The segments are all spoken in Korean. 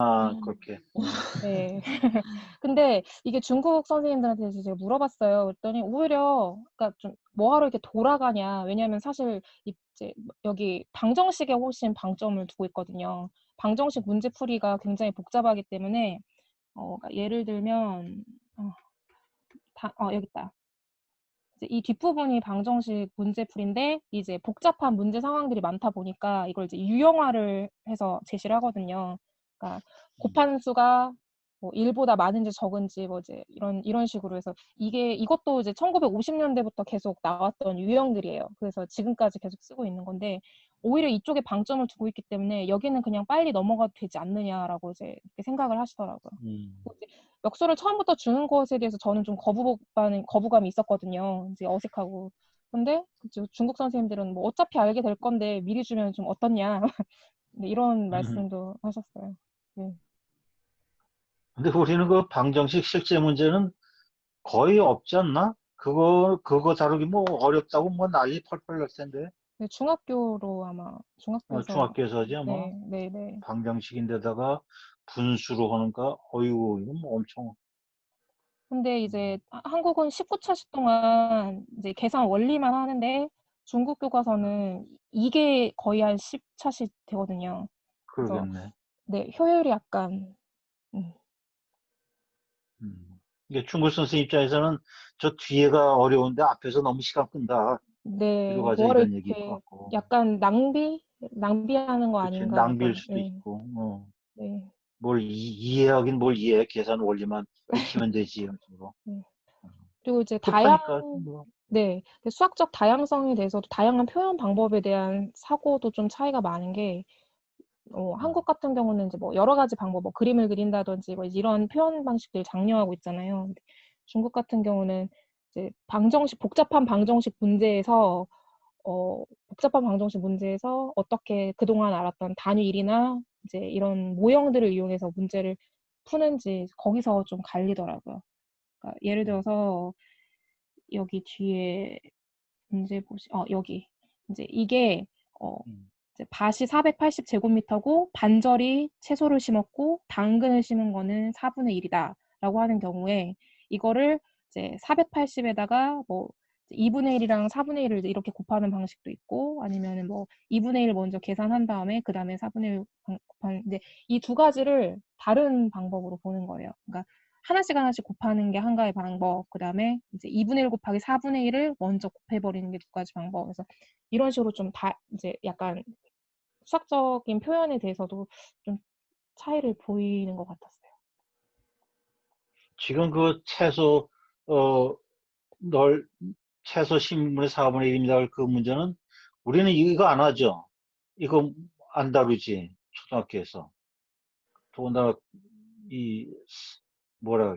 아, 그렇게. 네. 근데 이게 중국 선생님들한테 제가 물어봤어요. 그랬더니 오히려 그러니까 좀 "뭐하러 이렇게 돌아가냐." 왜냐하면 사실 이제 여기 방정식에 훨씬 방점을 두고 있거든요. 방정식 문제풀이가 굉장히 복잡하기 때문에 그러니까 예를 들면 여기 있다. 이제 이 뒷부분이 방정식 문제풀이인데 이제 복잡한 문제 상황들이 많다 보니까 이걸 이제 유형화를 해서 제시를 하거든요. 그러니까 곱하는 수가 뭐 1보다 많은지 적은지 뭐 이제 이런 식으로 해서 이것도 이제 1950년대부터 계속 나왔던 유형들이에요. 그래서 지금까지 계속 쓰고 있는 건데 오히려 이쪽에 방점을 두고 있기 때문에 여기는 그냥 빨리 넘어가도 되지 않느냐라고 이제 이렇게 생각을 하시더라고요. 역수를 처음부터 주는 것에 대해서 저는 좀 거부감이 있었거든요. 이제 어색하고. 근데 그쵸. 중국 선생님들은 뭐 어차피 알게 될 건데 미리 주면 좀 어떻냐. 네, 이런 말씀도 하셨어요. 네. 근데 우리는 그 방정식 실제 문제는 거의 없지 않나? 그거 다루기 뭐 어렵다고 뭐 난리 펄펄 날 텐데. 네, 중학교로 아마 중학교에서 중학교에서 하지 아마. 네, 네, 네. 방정식인데다가 분수로 하는가? 어이구, 이건 뭐 엄청. 근데 이제 한국은 19차시 동안 이제 계산 원리만 하는데 중국 교과서는 이게 거의 한 10차시 되거든요. 그래서 그러겠네. 네, 효율이 약간 음. 이게 중국 선생 입장에서는 저 뒤에가 어려운데 앞에서 너무 시간 끈다. 뒤로 네. 가자 뭐하러 이런 얘기일 것 이렇게 같고. 약간 낭비하는 거 그치, 아닌가 낭비일 약간 수도 네. 있고. 네. 뭘 이해하긴 뭘 이해해. 계산 원리만 익히면 되지. 이런 식으로. 네. 그리고 이제 급하니까 뭐. 네. 수학적 다양성에 대해서도 다양한 표현 방법에 대한 사고도 좀 차이가 많은 게 한국 같은 경우는 이제 뭐 여러 가지 방법, 뭐 그림을 그린다든지 뭐 이런 표현 방식들을 장려하고 있잖아요. 근데 중국 같은 경우는 이제 복잡한 방정식 문제에서 어떻게 그동안 알았던 단위일이나 이제 이런 모형들을 이용해서 문제를 푸는지 거기서 좀 갈리더라고요. 그러니까 예를 들어서 여기 뒤에 문제 여기 이제 이게 어 이제 밭이 480 제곱미터고 반절이 채소를 심었고 당근을 심은 거는 4분의 1이다라고 하는 경우에 이거를 이제 480에다가 뭐 2분의 1이랑 4분의 1을 이렇게 곱하는 방식도 있고 아니면은 뭐 2분의 1 먼저 계산한 다음에 그다음에 4분의 1 곱하는 근데 이 두 가지를 다른 방법으로 보는 거예요. 그러니까 하나씩 곱하는 게 한 가지 방법, 그다음에 이제 2분의 1 곱하기 4분의 1을 먼저 곱해버리는 게 두 가지 방법. 그래서 이런 식으로 좀 이제 약간 수학적인 표현에 대해서도 좀 차이를 보이는 것 같았어요. 지금 그 어, 널, 채소 신분의 4분의 1입니다. 그 문제는 우리는 이거 안 하죠. 이거 안 다루지. 초등학교에서. 더군다나 이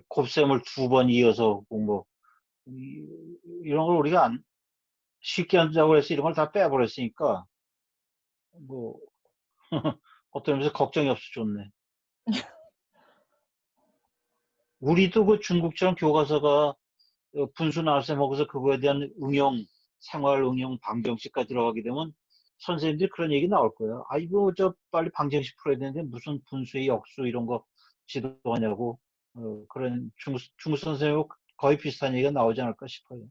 곱셈을 두 번 이어서 공부 이런 걸 우리가 쉽게 한다고 해서 이런 걸 다 빼버렸으니까 뭐 어떤 면에서 걱정이 없어 좋네. 우리도 그 중국처럼 교과서가 분수 나눗셈 먹어서 그거에 대한 생활 응용 방정식까지 들어가게 되면 선생님들이 그런 얘기 나올 거예요. 아이고, 저 빨리 방정식 풀어야 되는데 무슨 분수의 역수 이런 거 지도하냐고. 그런 중국 선생님하고 거의 비슷한 얘기가 나오지 않을까 싶어요.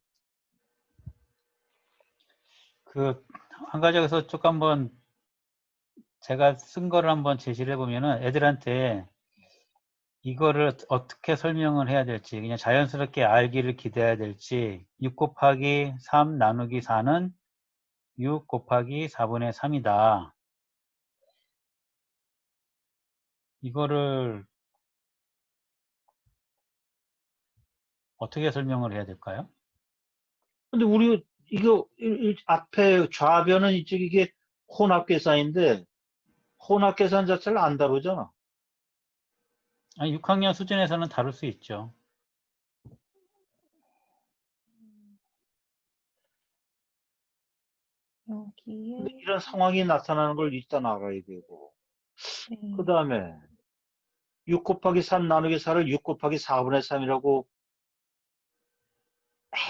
한 가지 여기서 쭉 한번 제가 쓴 거를 한번 제시를 해보면은 애들한테 이거를 어떻게 설명을 해야 될지 그냥 자연스럽게 알기를 기대해야 될지 6 곱하기 3 나누기 4는 6 곱하기 4분의 3이다. 이거를 어떻게 설명을 해야 될까요? 근데 우리 이거 앞에 좌변은 이게 혼합계산인데 혼합계산 자체를 안 다루잖아. 아니, 6학년 수준에서는 다룰 수 있죠. 근데 여기에 이런 상황이 나타나는 걸 일단 알아야 되고 그 네. 다음에 6 곱하기 3 나누기 4를 6 곱하기 4분의 3이라고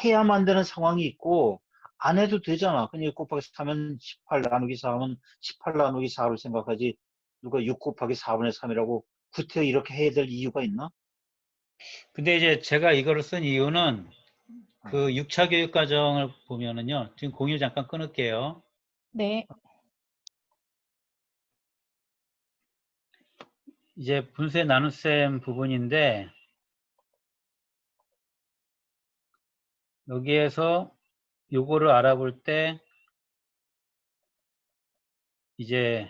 해야만 되는 상황이 있고 안 해도 되잖아. 그냥 6 곱하기 3은 18 나누기 4하면 18 나누기 4로 생각하지 누가 6 곱하기 4분의 3이라고 구태 이렇게 해야 될 이유가 있나? 근데 이제 제가 이거를 쓴 이유는 그 6차 교육 과정을 보면은요. 지금 공유 잠깐 끊을게요. 네. 이제 분수의 나눗셈 부분인데 여기에서 요거를 알아볼 때 이제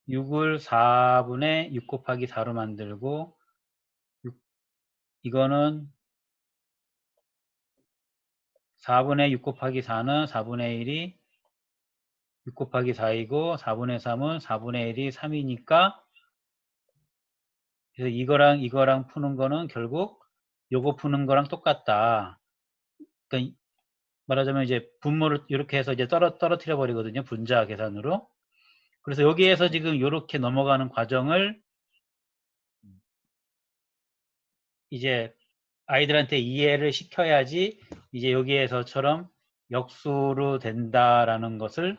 6을 4분의 6 곱하기 4로 만들고 이거는 4분의 6 곱하기 4는 4분의 1이 6 곱하기 4이고 4분의 3은 4분의 1이 3이니까 그래서 이거랑 푸는 거는 결국 요거 푸는 거랑 똑같다. 그러니까 말하자면 이제 분모를 이렇게 해서 이제 떨어뜨려 버리거든요. 분자 계산으로. 그래서 여기에서 지금 이렇게 넘어가는 과정을 이제 아이들한테 이해를 시켜야지 이제 여기에서처럼 역수로 된다라는 것을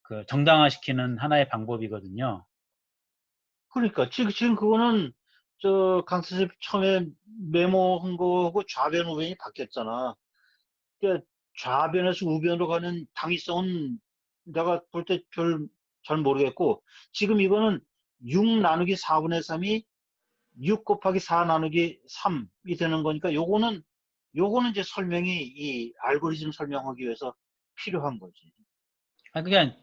그 정당화시키는 하나의 방법이거든요. 그러니까 지금 그거는 저 강 선생님 처음에 메모한 거하고 좌변 우변이 바뀌었잖아. 그러니까 좌변에서 우변으로 가는 당위성은 내가 볼 때 잘 모르겠고 지금 이거는 6 나누기 4분의 3이 6 곱하기 4 나누기 3이 되는 거니까 요거는 이제 설명이 이 알고리즘 설명하기 위해서 필요한 거지. 그냥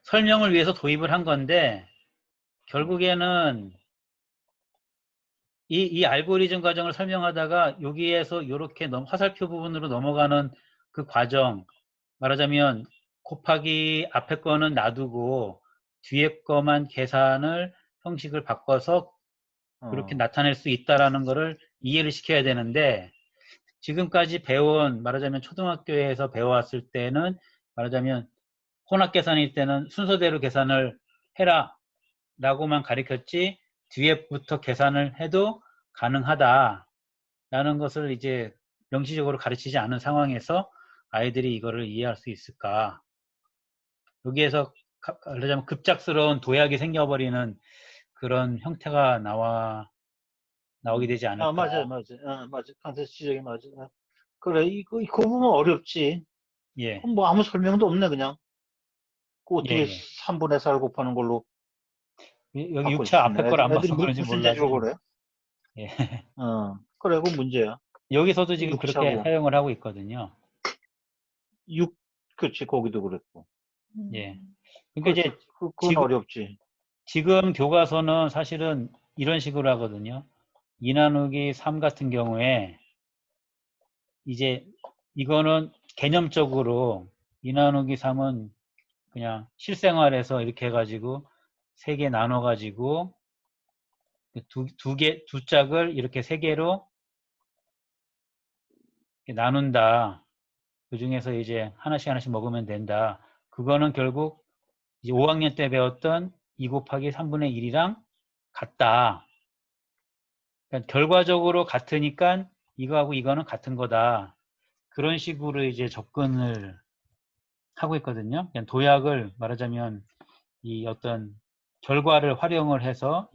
설명을 위해서 도입을 한 건데 결국에는 이 알고리즘 과정을 설명하다가 여기에서 이렇게 화살표 부분으로 넘어가는 그 과정 말하자면 곱하기 앞에 거는 놔두고 뒤에 거만 계산을 형식을 바꿔서 그렇게 나타낼 수 있다라는 거를 이해를 시켜야 되는데 지금까지 배운 말하자면 초등학교에서 배워왔을 때는 말하자면 혼합 계산일 때는 순서대로 계산을 해라 라고만 가르쳤지 뒤에부터 계산을 해도 가능하다 라는 것을 이제 명시적으로 가르치지 않은 상황에서 아이들이 이거를 이해할 수 있을까. 여기에서 말하자면 급작스러운 도약이 생겨버리는 그런 형태가 나오게 되지 않을까. 맞아. 맞아. 강세 지적이 맞아. 그래, 이거 보면 어렵지. 예, 그럼 뭐 아무 설명도 없네, 그냥. 그 예, 어떻게 예. 3분의 4를 곱하는 걸로 여기 바꿔 6차 앞에 주시네. 걸 안 애들이 봐서 그런지 무슨 몰라도, 재주로 그래? 예. 그래, 그 문제야. 여기서도 지금 그렇게 6차고. 사용을 하고 있거든요. 6, 그치, 거기도 그랬고. 예. 음. 그러니까 그래서 이제 그건 어렵지. 지금 교과서는 사실은 이런 식으로 하거든요. 2 나누기 3 같은 경우에 이제 이거는 개념적으로 2 나누기 3은 그냥 실생활에서 이렇게 해가지고 3개 나눠가지고 두 짝을 이렇게 3개로 나눈다. 그 중에서 이제 하나씩 먹으면 된다. 그거는 결국 이제 5학년 때 배웠던 2 곱하기 3분의 1이랑 같다. 그러니까 결과적으로 같으니까 이거하고 이거는 같은 거다. 그런 식으로 이제 접근을 하고 있거든요. 그냥 도약을 말하자면 이 어떤 결과를 활용을 해서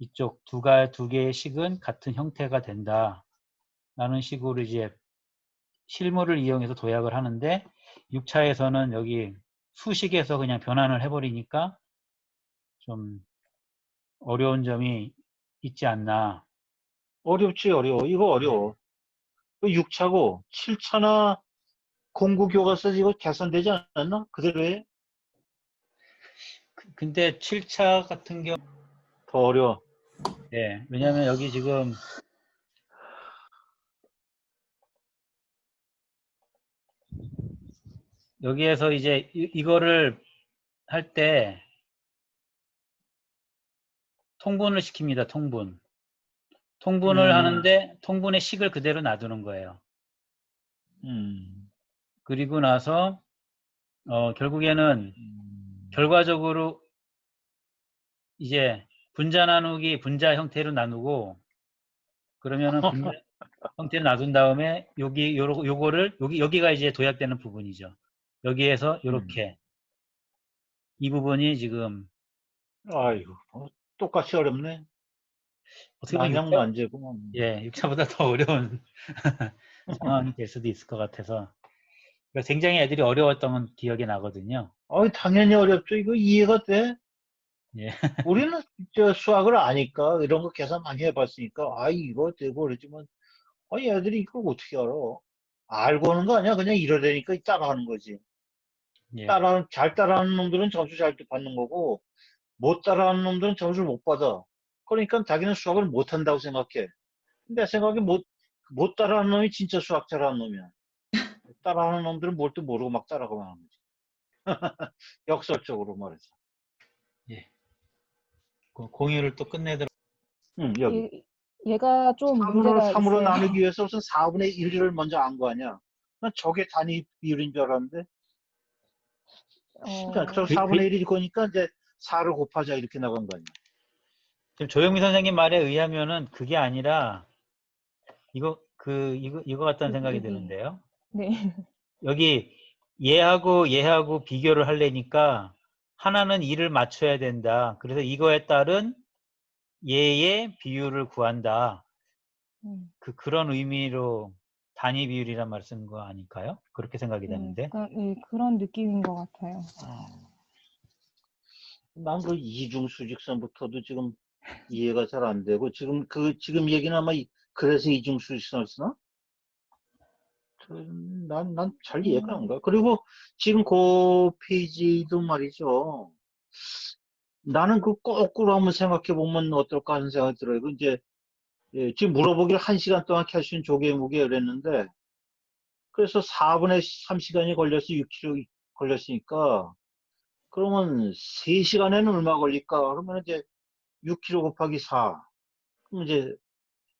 이쪽 두 개의 식은 같은 형태가 된다. 라는 식으로 이제 실물을 이용해서 도약을 하는데 6차에서는 여기 수식에서 그냥 변환을 해버리니까 좀 어려운 점이 있지 않나. 어렵지, 어려워. 이거 어려워. 6차고, 7차나 공구교과서 이거 개선되지 않았나? 그대로 해? 근데 7차 같은 경우 더 어려워. 네, 왜냐하면 여기 지금 여기에서 이제 이거를 할 때 통분을 시킵니다. 통분을 하는데 통분의 식을 그대로 놔두는 거예요. 음, 그리고 나서 결국에는 결과적으로 이제 분자 나누기 분자 형태로 나누고 그러면은 분자 형태를 놔둔 다음에 요거를 여기가 이제 도약되는 부분이죠. 여기에서 이렇게 이 부분이 지금 아이고, 똑같이 어렵네. 어떻게 보면 난양난제구만. 예, 6차보다 더 어려운 상황이 될 수도 있을 것 같아서 그래서 굉장히 애들이 어려웠던 기억이 나거든요. 당연히 어렵죠. 이거 이해가 돼? 예. 우리는 저 수학을 아니까 이런 거 계산 많이 해봤으니까 이거 되고 그러지만 애들이 이걸 어떻게 알아? 알고 하는 거 아니야? 그냥 이러려니까 따라하는 거지. 예. 잘 따라하는 놈들은 점수 잘 받는 거고 못 따라하는 놈들은 점수를 못 받아. 그러니까 자기는 수학을 못 한다고 생각해. 내 생각에 못 따라하는 놈이 진짜 수학 잘하는 놈이야. 따라하는 놈들은 뭘 또 모르고 막 따라가만 하는 거지. 역설적으로 말해서. 예. 공유를 또 끝내도록. 여기. 얘가 좀 문제가 3으로 있어요. 나누기 위해서 우선 4분의 1을 먼저 안 거 아니야. 난 저게 단위 비율인 줄 알았는데. 그러니까 저 4분의 1일 거니까 이제 4를 곱하자 이렇게 나간 거 아니야. 지금 조영미 선생님 말에 의하면은 그게 아니라 이거 같다는 생각이 드는데요. 네. 여기 얘하고 비교를 하려니까 하나는 2를 맞춰야 된다. 그래서 이거에 따른 얘의 비율을 구한다. 그런 의미로 단위 비율이란 말 쓰는 거 아닐까요? 그렇게 생각이 되는데. 그런 느낌인 것 같아요. 난 그 이중 수직선부터도 지금 이해가 잘 안 되고 지금 얘기는 아마 그래서 이중 수직선을 쓰나? 난 잘 이해가 안 가. 그리고 지금 그 페이지도 말이죠. 나는 그 거꾸로 한번 생각해 보면 어떨까 하는 생각이 들어요. 그 이제 지금 물어보기를 1시간 동안 캘수는 조개무게 그랬는데 그래서 4분의 3시간이 걸려서 6km 걸렸으니까 그러면 3시간에는 얼마 걸릴까? 그러면 이제 6km 곱하기 4. 그럼 이제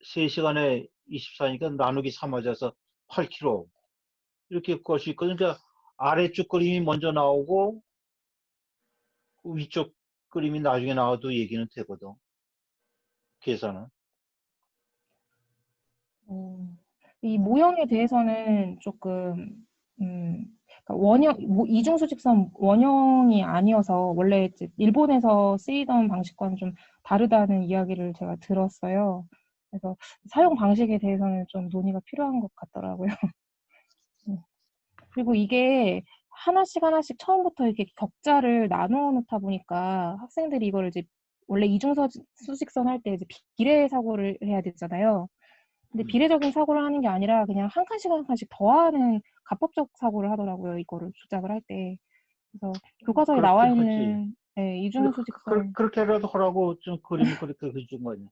3시간에 24니까 나누기 3 맞아서 8km. 이렇게 구할 수 있거든요. 그러니까 아래쪽 그림이 먼저 나오고 위쪽 그림이 나중에 나와도 얘기는 되거든. 계산은. 이 모형에 대해서는 조금 그러니까 이중수직선 원형이 아니어서 원래 이제 일본에서 쓰이던 방식과는 좀 다르다는 이야기를 제가 들었어요. 그래서 사용 방식에 대해서는 좀 논의가 필요한 것 같더라고요. 그리고 이게 하나씩 처음부터 이렇게 격자를 나누어 놓다 보니까 학생들이 이거를 이제 원래 이중수직선 할 때 이제 비례 사고를 해야 되잖아요. 근데 비례적인 사고를 하는 게 아니라 그냥 한 칸씩 더하는 가법적 사고를 하더라고요. 이거를 조작을 할 때. 그래서 교과서에 나와 그렇긴 하지. 있는 이중수직선. 그렇게라도 하라고 좀 그림을 그렇게 그려준 거 아니야.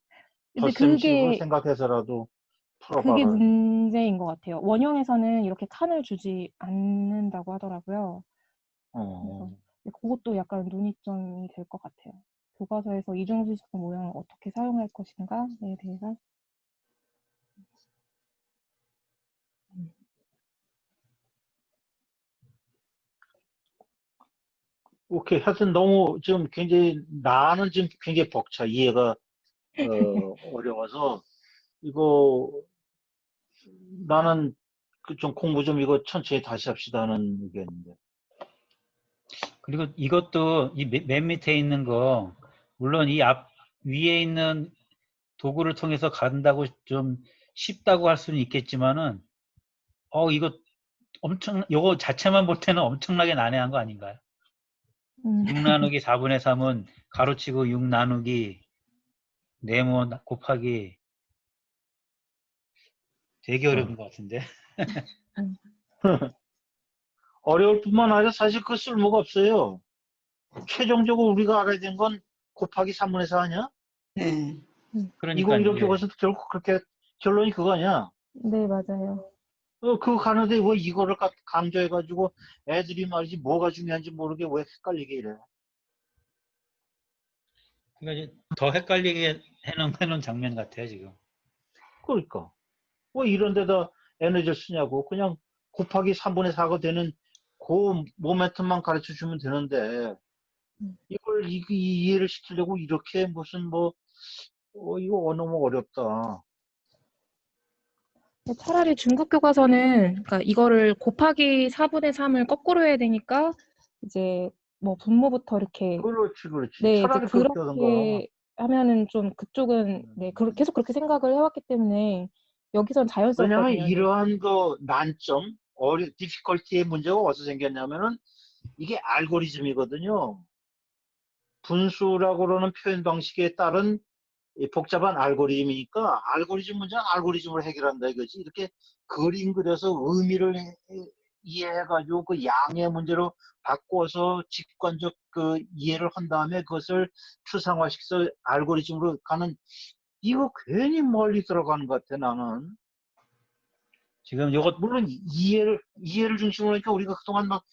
근데 덧셈식으로 생각해서라도 그게 풀어봐라. 문제인 것 같아요. 원형에서는 이렇게 칸을 주지 않는다고 하더라고요. 그래서 그것도 약간 논의점이 될 것 같아요. 교과서에서 이중수직선 모형을 어떻게 사용할 것인가에 대해서. 오케이. 하여튼 너무 지금 나는 지금 굉장히 벅차. 이해가, 어려워서. 이거, 나는 좀 공부 좀 이거 천천히 다시 합시다 하는 의견인데. 그리고 이것도 맨 밑에 있는 거 물론 이 위에 있는 도구를 통해서 간다고 좀 쉽다고 할 수는 있겠지만은 이거 요거 자체만 볼 때는 엄청나게 난해한 거 아닌가요? 6 나누기 4분의 3은 가로치고 6 나누기 네모 곱하기 되게 어려운 것 같은데. 어려울 뿐만 아니라 사실 그 쓸모가 없어요. 최종적으로 우리가 알아야 되는 건 곱하기 3분의 4 아니야? 네. 이거 그러니까요. 이렇게 예. 가서 결국 그렇게 결론이 그거 아니야? 네, 맞아요. 그거 가는데 왜 이거를 강조해가지고 애들이 말이지 뭐가 중요한지 모르게 왜 헷갈리게 이래. 그러니까 이제 더 헷갈리게 해놓은 장면 같아요 지금. 그러니까. 왜 이런 데다 에너지를 쓰냐고. 그냥 곱하기 3분의 4가 되는 그 모멘텀만 가르쳐 주면 되는데 이걸 이해를 시키려고 이렇게 무슨 이거 너무 어렵다. 차라리 중국 교과서는 그러니까 이거를 곱하기 4분의 3을 거꾸로 해야 되니까 이제 뭐 분모부터 이렇게 그렇지. 네, 이제 차라리 그렇게 하던가. 그렇게 하면은 좀 그쪽은 네, 계속 그렇게 생각을 해왔기 때문에 여기선 왜냐면 자연스럽거든요. 네. 이러한 그 난점, 디피컬티의 문제가 어디서 생겼냐면은 이게 알고리즘이거든요. 분수라고 그러는 표현 방식에 따른 이 복잡한 알고리즘이니까 알고리즘 문제는 알고리즘으로 해결한다 이거지. 이렇게 그림 그려서 의미를 이해해가지고 그 양의 문제로 바꿔서 직관적 그 이해를 한 다음에 그것을 추상화시켜서 알고리즘으로 가는 이거 괜히 멀리 들어가는 것 같아 나는. 지금 요것 물론 이해를 중심으로 하니까 우리가 그동안 막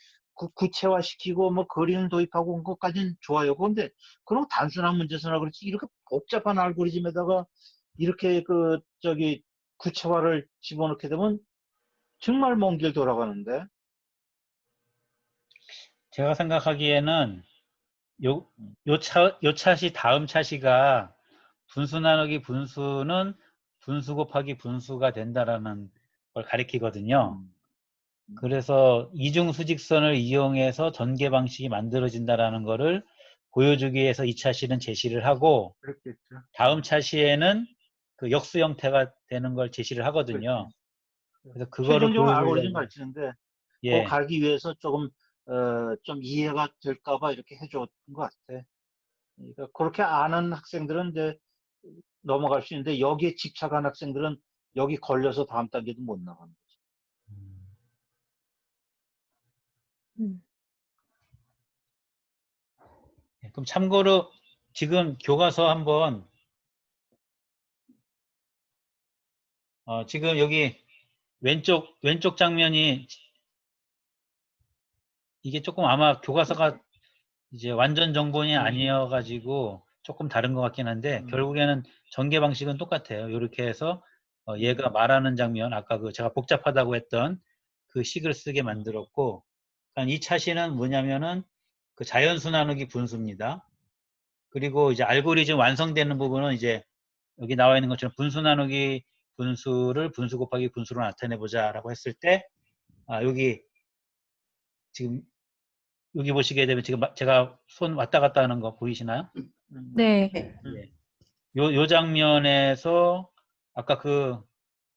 구체화시키고 뭐 그림 도입하고 온 것까지는 좋아요. 그런데 그런 단순한 문제서나 그렇지 이렇게 복잡한 알고리즘에다가 이렇게 그 저기 구체화를 집어넣게 되면 정말 먼 길 돌아가는데. 제가 생각하기에는 요 차시 다음 차시가 분수 나누기 분수는 분수 곱하기 분수가 된다라는 걸 가리키거든요. 그래서 이중 수직선을 이용해서 전개 방식이 만들어진다라는 거를 보여주기 위해서 이 차시는 제시를 하고 그렇겠죠. 다음 차시에는 그 역수 형태가 되는 걸 제시를 하거든요. 그렇죠. 그래서 그거를 최종적으로 알고리즘 보여주려고 가르치는데 그거 예. 가기 위해서 조금 좀 이해가 될까봐 이렇게 해줬던 것 같아. 그러니까 그렇게 아는 학생들은 이제 넘어갈 수 있는데 여기에 집착한 학생들은 여기 걸려서 다음 단계도 못 나가는 거죠. 음. 예, 그럼 참고로 지금 교과서 한번 지금 여기 왼쪽 장면이 이게 조금 아마 교과서가 이제 완전 정본이 아니어가지고 조금 다른 것 같긴 한데 결국에는 전개 방식은 똑같아요. 이렇게 해서 얘가 말하는 장면 아까 그 제가 복잡하다고 했던 그 식을 쓰게 만들었고 이 차시는 뭐냐면은 그 자연수 나누기 분수입니다. 그리고 이제 알고리즘 완성되는 부분은 이제 여기 나와 있는 것처럼 분수 나누기 분수를 분수 곱하기 분수로 나타내 보자라고 했을 때 여기 지금 여기 보시게 되면 지금 제가 손 왔다 갔다 하는 거 보이시나요? 네. 예. 요 장면에서 아까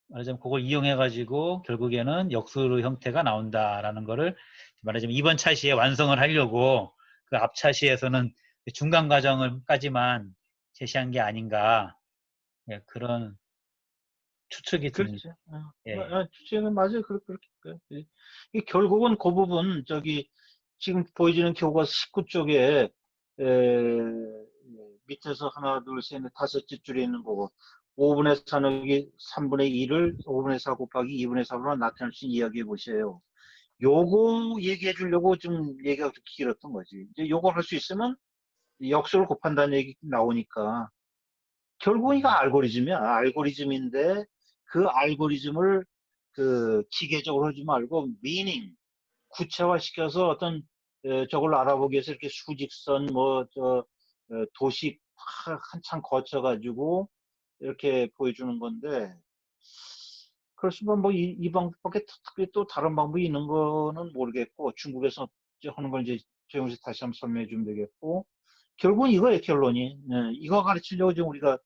말하자면 그걸 이용해 가지고 결국에는 역수 형태가 나온다라는 거를 말하자면 이번 차시에 완성을 하려고 그 앞 차시에서는 중간 과정을까지만 제시한 게 아닌가 예, 그런 추측이 듭니다. 그렇죠. 예. 주제는 맞아요. 그렇게. 이 결국은 그 부분, 지금 보여지는 교과서 19쪽에, 밑에서 하나, 둘, 셋, 넷, 다섯째 줄에 있는 거고, 5분의 4 나누기 3분의 2를 5분의 4 곱하기 2분의 4로 나타낼 수 있는 이야기해 보세요. 요거 얘기해 주려고 좀 얘기가 좀 길었던 거지. 이제 요거 할 수 있으면 역수를 곱한다는 얘기 나오니까. 결국은 이거 알고리즘이야. 알고리즘인데 그 알고리즘을 그 기계적으로 하지 말고 구체화시켜서 어떤 저걸 알아보기 위해서 이렇게 수직선 도식 한참 거쳐가지고 이렇게 보여주는 건데 그렇지만 뭐 이 방법밖에 특별히 또 다른 방법이 있는 거는 모르겠고 중국에서 하는 걸 이제 조영식 다시 한번 설명해 주면 되겠고 결국은 이거예요 결론이. 이거 가르치려고 지금 우리가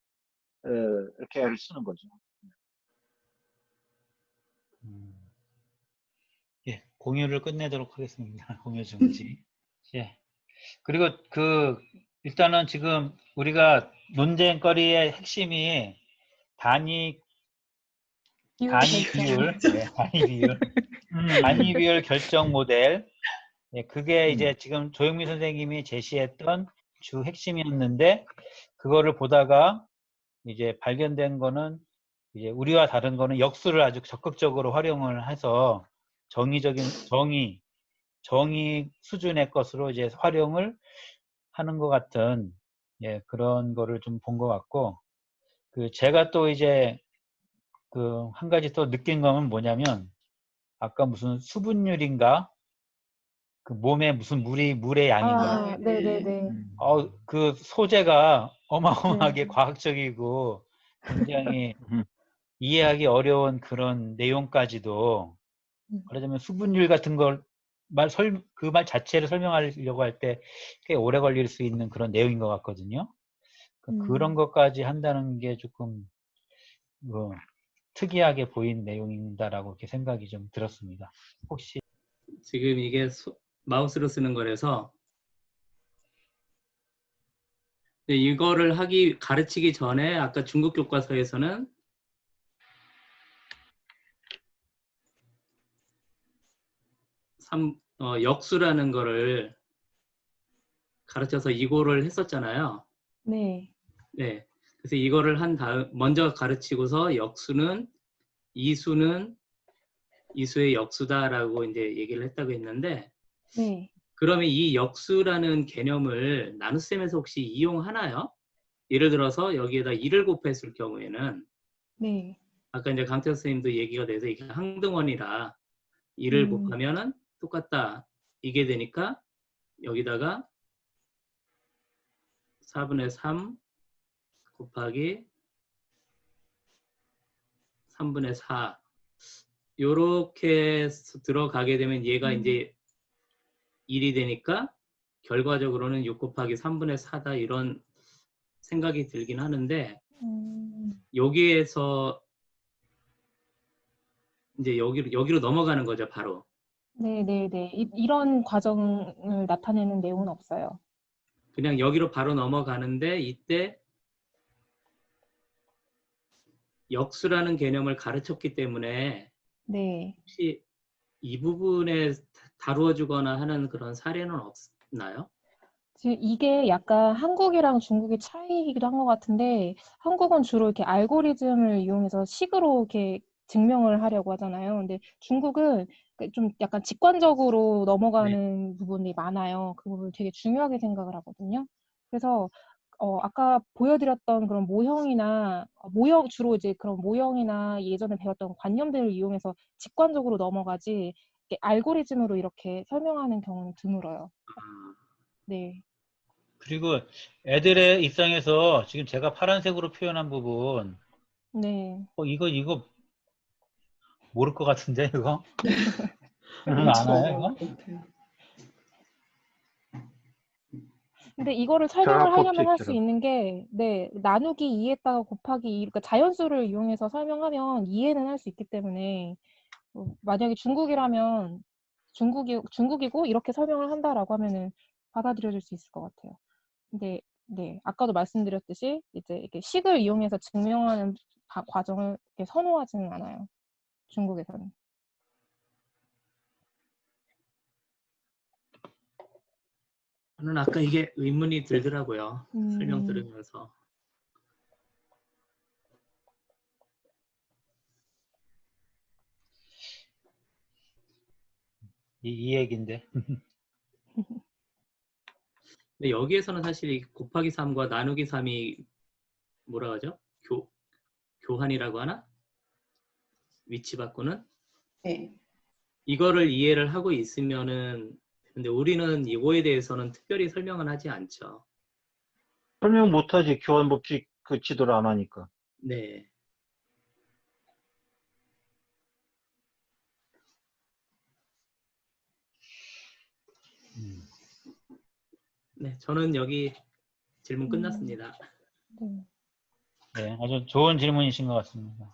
이렇게 애를 쓰는 거죠. 예, 공유를 끝내도록 하겠습니다. 공유 중지. 예. 그리고 일단은 지금 우리가 논쟁거리의 핵심이 단위 비율 결정. 비율, 네, 단위 비율 결정 모델. 예, 그게 이제 지금 조영미 선생님이 제시했던 주 핵심이었는데, 그거를 보다가 이제 발견된 거는 이제 우리와 다른 거는 역수를 아주 적극적으로 활용을 해서 정의 수준의 것으로 이제 활용을 하는 것 같은 예, 그런 거를 좀 본 것 같고 제가 또 이제 한 가지 또 느낀 거는 뭐냐면 아까 무슨 수분율인가 몸에 무슨 물의 양인가 네네네. 그 소재가 어마어마하게 네. 과학적이고 굉장히 이해하기 어려운 그런 내용까지도 그러자면 수분율 같은 걸 그 말 자체를 설명하려고 할 때 꽤 오래 걸릴 수 있는 그런 내용인 것 같거든요. 그런 것까지 한다는 게 조금 특이하게 보인 내용이다라고 이렇게 생각이 좀 들었습니다. 혹시 지금 이게 마우스로 쓰는 거라서 이거를 가르치기 전에 아까 중국 교과서에서는 역수라는 거를 가르쳐서 이고를 했었잖아요. 네. 네. 그래서 이거를 한 다음 먼저 가르치고서 역수는 이수의 역수다라고 이제 얘기를 했다고 했는데, 네. 그러면 이 역수라는 개념을 나눗셈에서 혹시 이용하나요? 예를 들어서 여기에다 2를 곱했을 경우에는 네. 아까 이제 강태 선생님도 얘기가 돼서 이게 항등원이라 2를 곱하면은 똑같다 이게 되니까 여기다가 4분의 3 곱하기 3분의 4 요렇게 들어가게 되면 얘가 이제 1이 되니까 결과적으로는 6 곱하기 3분의 4다 이런 생각이 들긴 하는데, 여기에서 이제 여기로 넘어가는 거죠, 바로. 네네네. 이런 과정을 나타내는 내용은 없어요. 그냥 여기로 바로 넘어가는데 이때 역수라는 개념을 가르쳤기 때문에 네. 혹시 이 부분에 다루어 주거나 하는 그런 사례는 없나요? 지금 이게 약간 한국이랑 중국의 차이이기도 한 것 같은데, 한국은 주로 이렇게 알고리즘을 이용해서 식으로 이렇게 증명을 하려고 하잖아요. 근데 중국은 좀 약간 직관적으로 넘어가는 부분이 많아요. 그 부분을 되게 중요하게 생각을 하거든요. 그래서 아까 보여드렸던 그런 주로 이제 그런 모형이나 예전에 배웠던 관념들을 이용해서 직관적으로 넘어가지, 이렇게 알고리즘으로 이렇게 설명하는 경우는 드물어요. 네. 그리고 애들의 입장에서 지금 제가 파란색으로 표현한 부분 네. 이거 모를 것 같은데 이거? 아나요 이거? 근데 이거를 설명을 결합법칙, 하려면 할 수 결합. 있는 게, 네, 나누기 2에다가 곱하기 2, 그러니까 자연수를 이용해서 설명하면 이해는 할 수 있기 때문에, 만약에 중국이라면 중국이고 이렇게 설명을 한다라고 하면은 받아들여질 수 있을 것 같아요. 근데 네, 아까도 말씀드렸듯이 이제 이렇게 식을 이용해서 증명하는 과정을 이렇게 선호하지는 않아요. 중국에서는. 저는 아까 이게 의문이 들더라고요. 설명 들으면서. 이 얘기인데. 근데 여기에서는 사실 이 곱하기 3과 나누기 3이 뭐라 하죠? 교환이라고 하나? 위치 바꾸는? 네. 이거를 이해를 하고 있으면은, 근데 우리는 이거에 대해서는 특별히 설명은 하지 않죠. 설명 못하지. 교환법칙 그 지도를 안 하니까. 네. 네, 저는 여기 질문 끝났습니다. 네. 네, 아주 좋은 질문이신 것 같습니다.